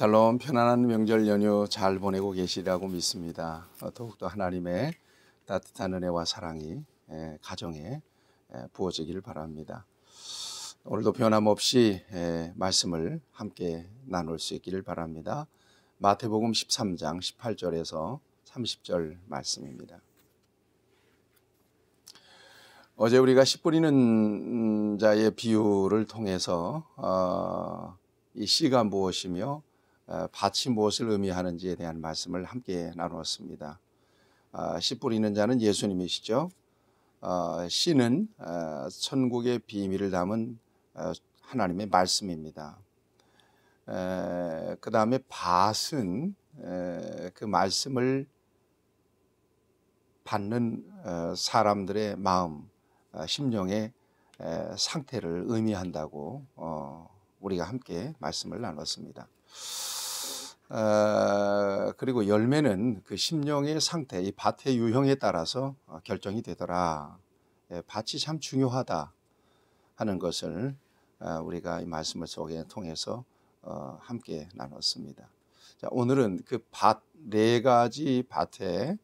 샬롬, 편안한 명절 연휴 잘 보내고 계시리라고 믿습니다. 더욱더 하나님의 따뜻한 은혜와 사랑이 가정에 부어지기를 바랍니다. 오늘도 변함없이 말씀을 함께 나눌 수 있기를 바랍니다. 마태복음 13장 18절에서 30절 말씀입니다. 어제 우리가 씨 뿌리는 자의 비유를 통해서 이 씨가 무엇이며 밭이 무엇을 의미하는지에 대한 말씀을 함께 나누었습니다. 씨 뿌리는 자는 예수님이시죠. 씨는 천국의 비밀을 담은 하나님의 말씀입니다. 그 다음에 밭은 그 말씀을 받는 사람들의 마음, 심령의 상태를 의미한다고 우리가 함께 말씀을 나눴습니다. 그리고 열매는 그 심령의 상태, 이 밭의 유형에 따라서 결정이 되더라. 밭이 참 중요하다 하는 것을 우리가 이 말씀을 속에 통해서 함께 나눴습니다. 자, 오늘은 그 밭, 네 가지 밭의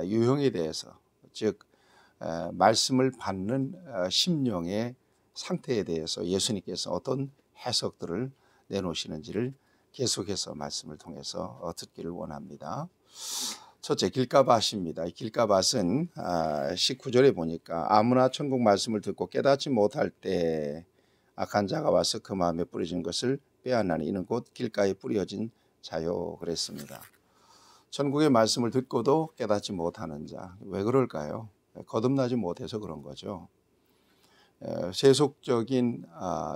유형에 대해서, 즉 말씀을 받는 심령의 상태에 대해서 예수님께서 어떤 해석들을 내놓으시는지를 계속해서 말씀을 통해서 듣기를 원합니다. 첫째, 길가밭입니다. 길가밭은 19절에 보니까 아무나 천국 말씀을 듣고 깨닫지 못할 때 악한 자가 와서 그 마음에 뿌려진 것을 빼앗나니 이는 곧 길가에 뿌려진 자요 그랬습니다. 천국의 말씀을 듣고도 깨닫지 못하는 자, 왜 그럴까요? 거듭나지 못해서 그런 거죠. 세속적인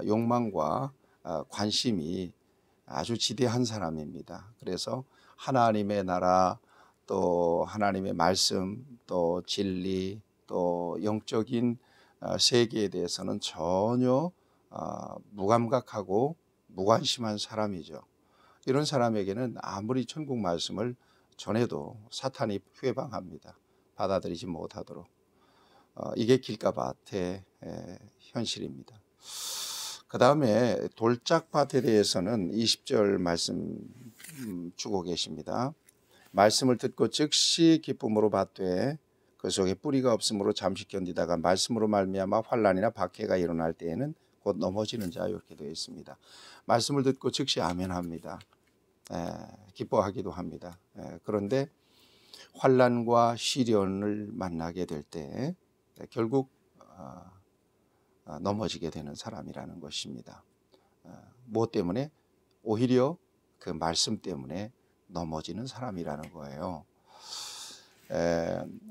욕망과 관심이 아주 지대한 사람입니다. 그래서 하나님의 나라, 또 하나님의 말씀, 또 진리, 또 영적인 세계에 대해서는 전혀 무감각하고 무관심한 사람이죠. 이런 사람에게는 아무리 천국 말씀을 전해도 사탄이 회방합니다. 받아들이지 못하도록. 이게 길가밭의 현실입니다. 그 다음에 돌짝밭에 대해서는 20절 말씀 주고 계십니다. 말씀을 듣고 즉시 기쁨으로 받되 그 속에 뿌리가 없으므로 잠시 견디다가 말씀으로 말미암아 환난이나 박해가 일어날 때에는 곧 넘어지는 자, 이렇게 되어 있습니다. 말씀을 듣고 즉시 아멘합니다. 기뻐하기도 합니다. 그런데 환난과 시련을 만나게 될 때 결국 넘어지게 되는 사람이라는 것입니다. 무엇 때문에? 오히려 그 말씀 때문에 넘어지는 사람이라는 거예요.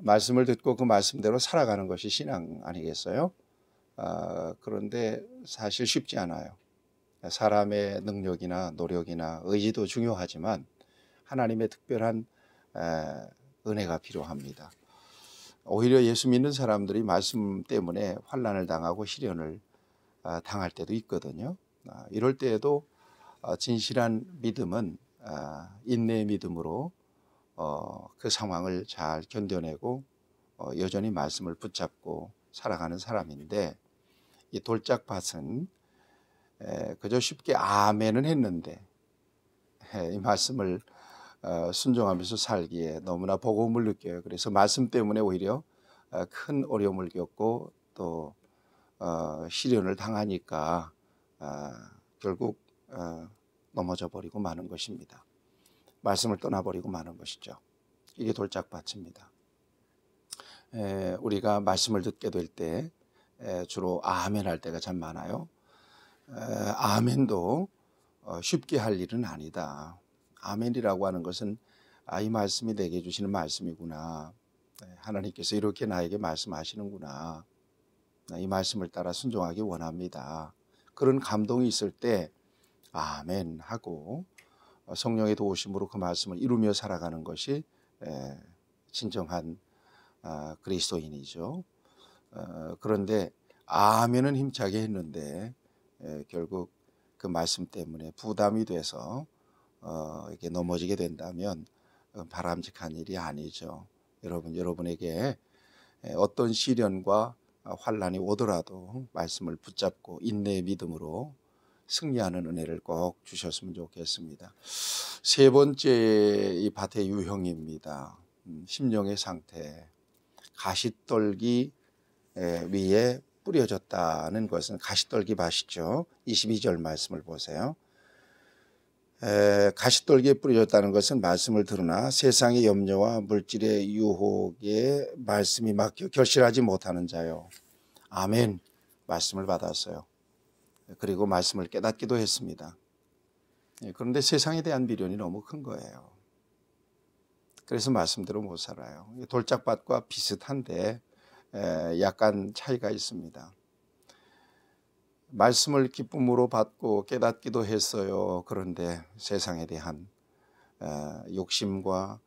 말씀을 듣고 그 말씀대로 살아가는 것이 신앙 아니겠어요? 그런데 사실 쉽지 않아요. 사람의 능력이나 노력이나 의지도 중요하지만 하나님의 특별한 은혜가 필요합니다. 오히려 예수 믿는 사람들이 말씀 때문에 환난을 당하고 시련을 당할 때도 있거든요. 이럴 때에도 진실한 믿음은 인내의 믿음으로 그 상황을 잘 견뎌내고 여전히 말씀을 붙잡고 살아가는 사람인데, 이 돌짝밭은 그저 쉽게 아멘은 했는데 이 말씀을 순종하면서 살기에 너무나 버거움을 느껴요. 그래서 말씀 때문에 오히려 큰 어려움을 겪고 또 시련을 당하니까 결국 넘어져 버리고 마는 것입니다. 말씀을 떠나버리고 마는 것이죠. 이게 돌짝밭입니다. 우리가 말씀을 듣게 될 때 주로 아멘 할 때가 참 많아요. 아멘도 쉽게 할 일은 아니다. 아멘이라고 하는 것은 이 말씀이 내게 주시는 말씀이구나. 하나님께서 이렇게 나에게 말씀하시는구나. 이 말씀을 따라 순종하기 원합니다. 그런 감동이 있을 때 아멘 하고 성령의 도우심으로 그 말씀을 이루며 살아가는 것이 진정한 그리스도인이죠. 그런데 아멘은 힘차게 했는데 결국 그 말씀 때문에 부담이 돼서 이렇게 넘어지게 된다면 바람직한 일이 아니죠. 여러분에게 어떤 시련과 환난이 오더라도 말씀을 붙잡고 인내의 믿음으로 승리하는 은혜를 꼭 주셨으면 좋겠습니다. 세 번째 이 밭의 유형입니다. 심령의 상태. 가시떨기 위에 뿌려졌다는 것은 가시떨기 밭이죠. 22절 말씀을 보세요. 가시떨기에 뿌려졌다는 것은 말씀을 들으나 세상의 염려와 물질의 유혹에 말씀이 막혀 결실하지 못하는 자요. 아멘. 말씀을 받았어요. 그리고 말씀을 깨닫기도 했습니다. 그런데 세상에 대한 미련이 너무 큰 거예요. 그래서 말씀대로 못 살아요. 돌짝밭과 비슷한데 약간 차이가 있습니다. 말씀을 기쁨으로 받고 깨닫기도 했어요. 그런데 세상에 대한 욕심과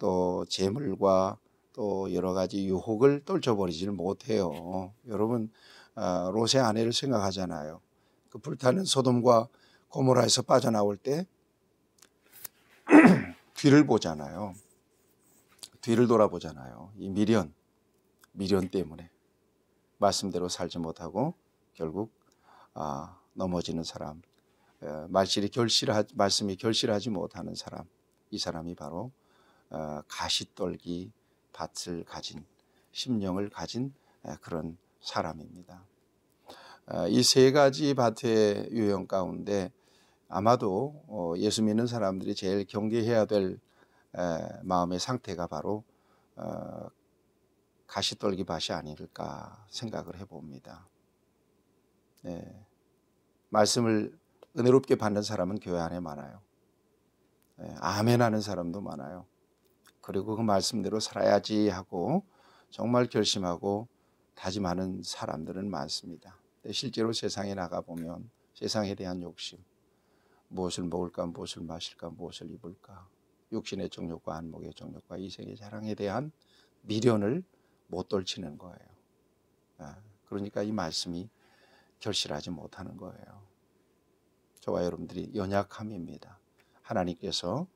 또 재물과 또 여러 가지 유혹을 떨쳐버리지를 못해요. 여러분 롯의 아내를 생각하잖아요. 그 불타는 소돔과 고모라에서 빠져나올 때 뒤를 보잖아요. 뒤를 돌아보잖아요. 이 미련 때문에 말씀대로 살지 못하고 결국 넘어지는 사람, 말씀이 결실하지 못하는 사람, 이 사람이 바로 가시떨기 밭을 가진 심령을 가진 그런 사람입니다. 이 세 가지 밭의 유형 가운데 아마도 예수 믿는 사람들이 제일 경계해야 될 마음의 상태가 바로 가시떨기 밭이 아닐까 생각을 해봅니다. 말씀을 은혜롭게 받는 사람은 교회 안에 많아요. 아멘 하는 사람도 많아요. 그리고 그 말씀대로 살아야지 하고 정말 결심하고 다짐하는 사람들은 많습니다. 실제로 세상에 나가보면 세상에 대한 욕심, 무엇을 먹을까, 무엇을 마실까, 무엇을 입을까, 육신의 정욕과 안목의 정욕과 이생의 자랑에 대한 미련을 못 떨치는 거예요. 그러니까 이 말씀이 결실하지 못하는 거예요. 저와 여러분들이 연약함입니다. 하나님께서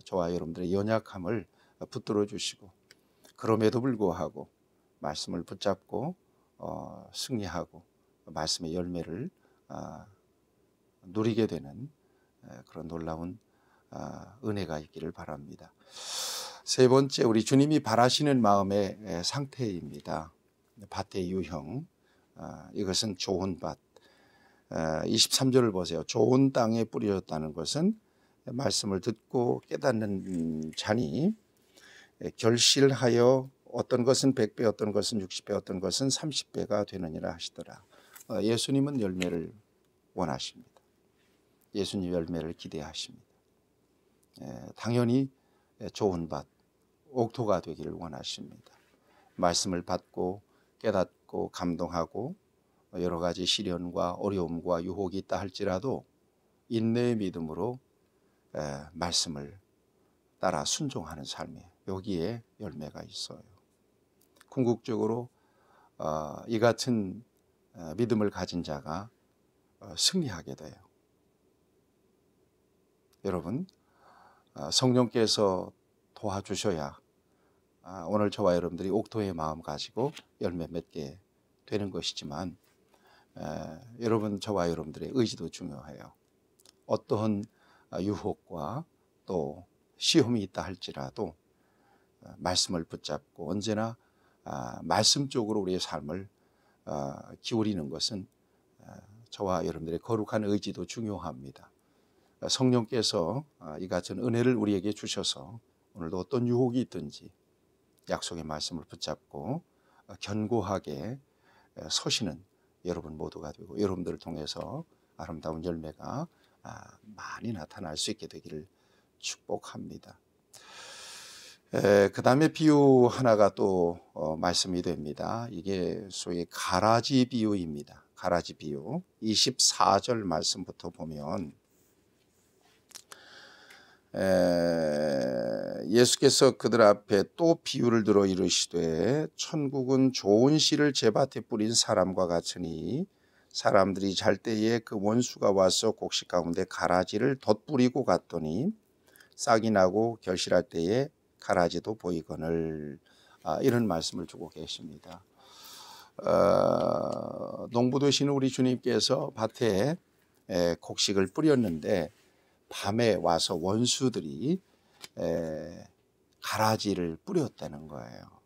저와 여러분들의 연약함을 붙들어 주시고 그럼에도 불구하고 말씀을 붙잡고 승리하고 말씀의 열매를 누리게 되는 그런 놀라운 은혜가 있기를 바랍니다. 세 번째, 우리 주님이 바라시는 마음의 상태입니다. 밭의 유형, 이것은 좋은 밭. 23절을 보세요. 좋은 땅에 뿌려졌다는 것은 말씀을 듣고 깨닫는 자니 결실하여 어떤 것은 100배, 어떤 것은 60배, 어떤 것은 30배가 되느니라 하시더라. 예수님은 열매를 원하십니다. 예수님 열매를 기대하십니다. 당연히 좋은 밭, 옥토가 되기를 원하십니다. 말씀을 받고 깨닫고 감동하고 여러 가지 시련과 어려움과 유혹이 있다 할지라도 인내의 믿음으로 말씀을 따라 순종하는 삶에 여기에 열매가 있어요. 궁극적으로 이 같은 믿음을 가진 자가 승리하게 돼요. 여러분, 성령께서 도와주셔야 오늘 저와 여러분들이 옥토의 마음 가지고 열매 맺게 되는 것이지만 여러분, 저와 여러분들의 의지도 중요해요. 어떠한 유혹과 또 시험이 있다 할지라도 말씀을 붙잡고 언제나 말씀 쪽으로 우리의 삶을 기울이는 것은 저와 여러분들의 거룩한 의지도 중요합니다. 성령께서 이 같은 은혜를 우리에게 주셔서 오늘도 어떤 유혹이 있든지 약속의 말씀을 붙잡고 견고하게 서시는 여러분 모두가 되고 여러분들을 통해서 아름다운 열매가 많이 나타날 수 있게 되기를 축복합니다. 그 다음에 비유 하나가 또 말씀이 됩니다. 이게 소위 가라지 비유입니다. 가라지 비유 24절 말씀부터 보면 예수께서 그들 앞에 또 비유를 들어 이르시되 천국은 좋은 씨를 제 밭에 뿌린 사람과 같으니 사람들이 잘 때에 그 원수가 와서 곡식 가운데 가라지를 덧뿌리고 갔더니 싹이 나고 결실할 때에 가라지도 보이거늘. 이런 말씀을 주고 계십니다. 농부 되시는 우리 주님께서 밭에 곡식을 뿌렸는데 밤에 와서 원수들이 가라지를 뿌렸다는 거예요.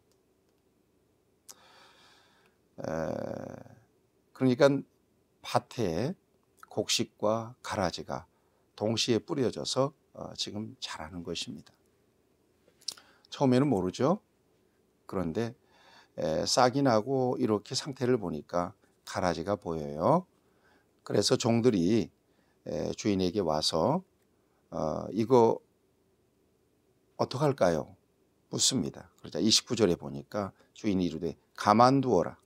그러니까 밭에 곡식과 가라지가 동시에 뿌려져서 지금 자라는 것입니다. 처음에는 모르죠. 그런데 싹이 나고 이렇게 상태를 보니까 가라지가 보여요. 그래서 종들이 주인에게 와서 이거 어떡할까요? 묻습니다. 그러자 29절에 보니까 주인이 이르되 가만두어라.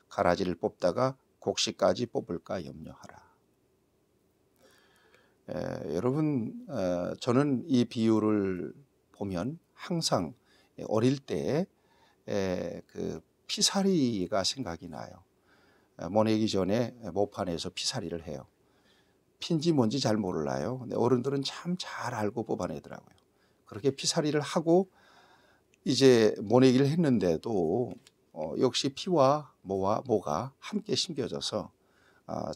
가라지를 뽑다가 곡식까지 뽑을까 염려하라. 여러분, 저는 이 비유를 보면 항상 어릴 때 그 피사리가 생각이 나요. 모내기 전에 모판에서 피사리를 해요. 핀지 뭔지 잘 몰라요. 근데 어른들은 참 잘 알고 뽑아내더라고요. 그렇게 피사리를 하고 이제 모내기를 했는데도 역시 피와 모가 함께 심겨져서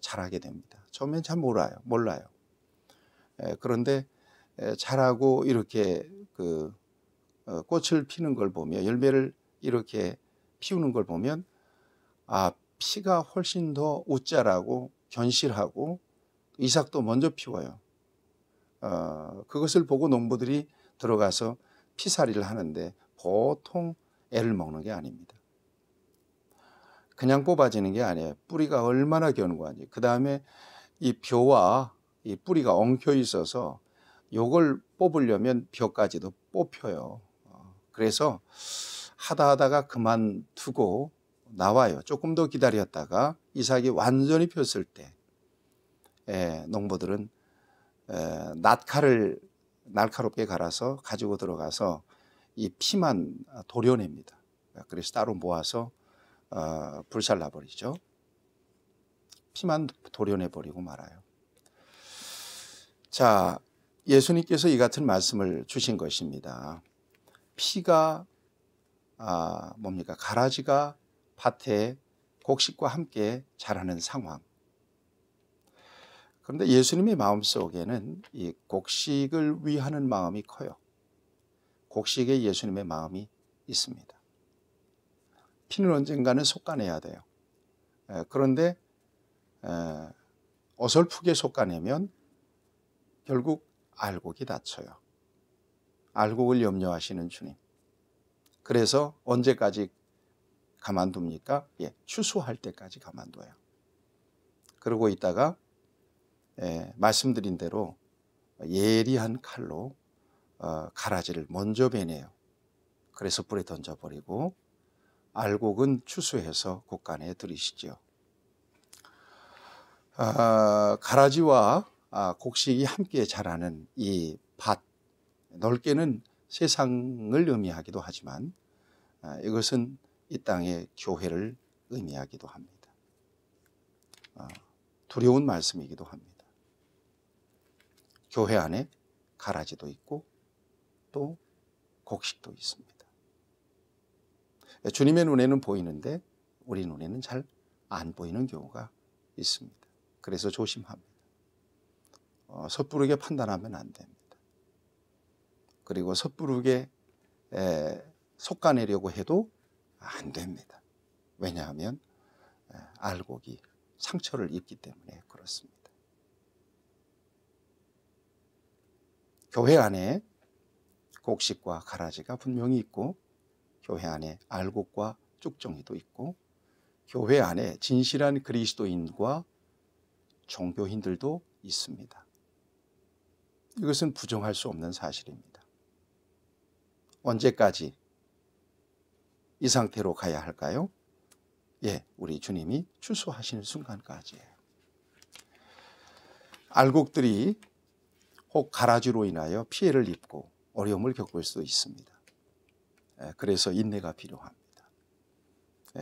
자라게 됩니다. 처음엔 잘 몰라요. 그런데 자라고 이렇게 그 꽃을 피는 걸 보면, 열매를 이렇게 피우는 걸 보면 피가 훨씬 더 웃자라고 견실하고 이삭도 먼저 피워요. 그것을 보고 농부들이 들어가서 피살이를 하는데 보통 애를 먹는 게 아닙니다. 그냥 뽑아지는 게 아니에요. 뿌리가 얼마나 견고한지. 그 다음에 이 벼와 이 뿌리가 엉켜 있어서 요걸 뽑으려면 벼까지도 뽑혀요. 그래서 하다가 그만두고 나와요. 조금 더 기다렸다가 이삭이 완전히 폈을 때 농부들은 낫칼을 날카롭게 갈아서 가지고 들어가서 이 피만 도려냅니다. 그래서 따로 모아서 불살라 버리죠. 피만 도려내 버리고 말아요. 자, 예수님께서 이 같은 말씀을 주신 것입니다. 피가 뭡니까? 가라지가 밭에 곡식과 함께 자라는 상황. 그런데 예수님의 마음속에는 이 곡식을 위하는 마음이 커요. 곡식에 예수님의 마음이 있습니다. 피는 언젠가는 솎아내야 돼요. 그런데 어설프게 솎아내면 결국 알곡이 다쳐요. 알곡을 염려하시는 주님. 그래서 언제까지 가만둡니까? 추수할 때까지 가만둬요. 그러고 있다가 말씀드린 대로 예리한 칼로 가라지를 먼저 베내요. 그래서 불에 던져버리고 알곡은 추수해서 곳간에 들이시죠. 가라지와 곡식이 함께 자라는 이 밭, 넓게는 세상을 의미하기도 하지만 이것은 이 땅의 교회를 의미하기도 합니다. 두려운 말씀이기도 합니다. 교회 안에 가라지도 있고 또 곡식도 있습니다. 주님의 눈에는 보이는데 우리 눈에는 잘 안 보이는 경우가 있습니다. 그래서 조심합니다. 섣부르게 판단하면 안 됩니다. 그리고 섣부르게 솎아내려고 해도 안 됩니다. 왜냐하면 알곡이 상처를 입기 때문에 그렇습니다. 교회 안에 곡식과 가라지가 분명히 있고 교회 안에 알곡과 쭉정이도 있고 교회 안에 진실한 그리스도인과 종교인들도 있습니다. 이것은 부정할 수 없는 사실입니다. 언제까지 이 상태로 가야 할까요? 우리 주님이 추수하시는 순간까지예요. 알곡들이 혹 가라지로 인하여 피해를 입고 어려움을 겪을 수도 있습니다. 그래서 인내가 필요합니다.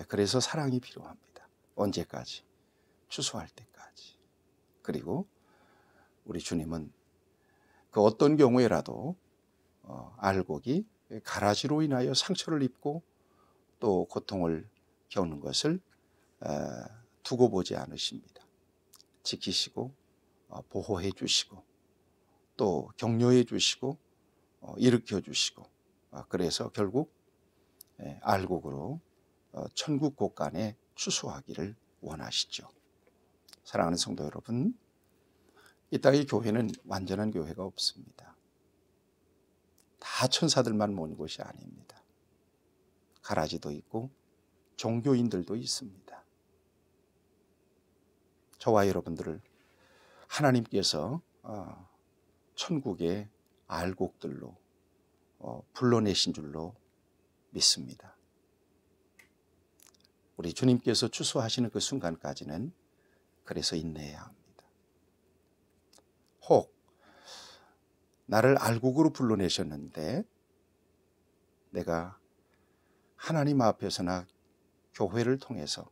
그래서 사랑이 필요합니다. 언제까지? 추수할 때까지. 그리고 우리 주님은 그 어떤 경우에라도 알곡이 가라지로 인하여 상처를 입고 또 고통을 겪는 것을 두고 보지 않으십니다. 지키시고 보호해 주시고 또 격려해 주시고 일으켜 주시고 그래서 결국 알곡으로 천국 곳간에 추수하기를 원하시죠. 사랑하는 성도 여러분, 이 땅의 교회는 완전한 교회가 없습니다. 다 천사들만 모인 곳이 아닙니다. 가라지도 있고 종교인들도 있습니다. 저와 여러분들을 하나님께서 천국의 알곡들로 불러내신 줄로 믿습니다. 우리 주님께서 추수하시는 그 순간까지는 그래서 인내해야 합니다. 혹 나를 알곡으로 불러내셨는데 내가 하나님 앞에서나 교회를 통해서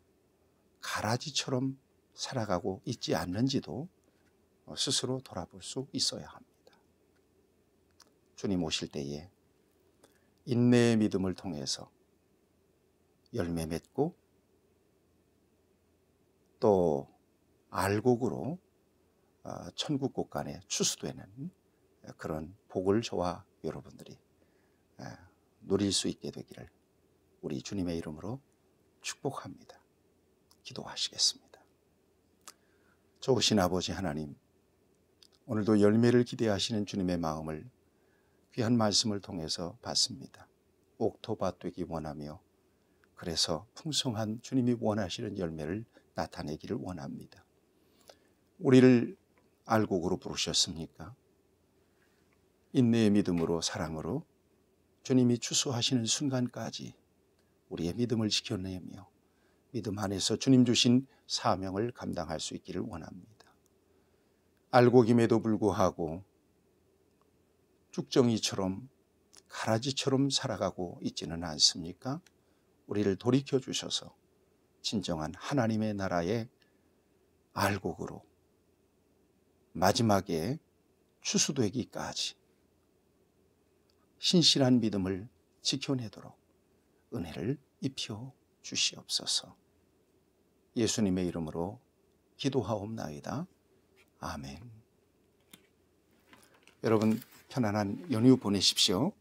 가라지처럼 살아가고 있지 않는지도 스스로 돌아볼 수 있어야 합니다. 주님 오실 때에 인내의 믿음을 통해서 열매 맺고 또 알곡으로 천국 곳간에 추수되는 그런 복을 저와 여러분들이 누릴 수 있게 되기를 우리 주님의 이름으로 축복합니다. 기도하시겠습니다. 좋으신 아버지 하나님, 오늘도 열매를 기대하시는 주님의 마음을 귀한 말씀을 통해서 봤습니다. 옥토밭 되기 원하며 그래서 풍성한 주님이 원하시는 열매를 나타내기를 원합니다. 우리를 알곡으로 부르셨습니까? 인내의 믿음으로 사랑으로 주님이 추수하시는 순간까지 우리의 믿음을 지켜내며 믿음 안에서 주님 주신 사명을 감당할 수 있기를 원합니다. 알곡임에도 불구하고 쭉정이처럼 가라지처럼 살아가고 있지는 않습니까? 우리를 돌이켜 주셔서 진정한 하나님의 나라의 알곡으로 마지막에 추수되기까지 신실한 믿음을 지켜내도록 은혜를 입혀 주시옵소서. 예수님의 이름으로 기도하옵나이다. 아멘. 여러분 편안한 연휴 보내십시오.